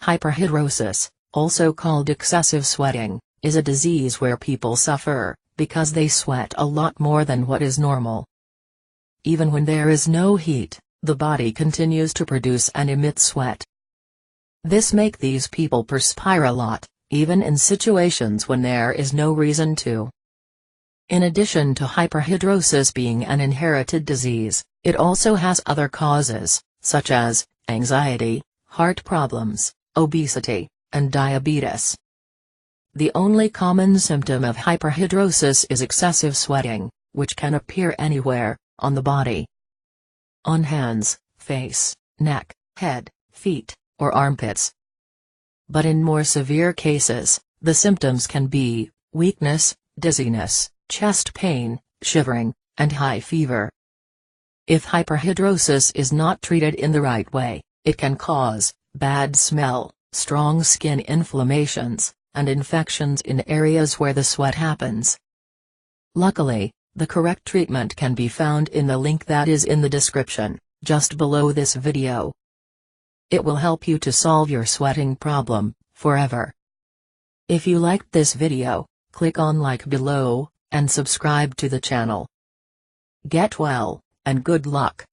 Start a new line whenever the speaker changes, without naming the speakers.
Hyperhidrosis, also called excessive sweating, is a disease where people suffer because they sweat a lot more than what is normal. Even when there is no heat, the body continues to produce and emit sweat. This makes these people perspire a lot, even in situations when there is no reason to. In addition to hyperhidrosis being an inherited disease, it also has other causes, such as anxiety, heart problems, obesity, and diabetes. The only common symptom of hyperhidrosis is excessive sweating, which can appear anywhere on the body. On hands, face, neck, head, feet, or armpits. But in more severe cases, the symptoms can be weakness, dizziness, chest pain, shivering, and high fever. If hyperhidrosis is not treated in the right way, it can cause bad smell, strong skin inflammations, and infections in areas where the sweat happens. Luckily, the correct treatment can be found in the link that is in the description, just below this video. It will help you to solve your sweating problem, forever. If you liked this video, click on like below, and subscribe to the channel. Get well, and good luck.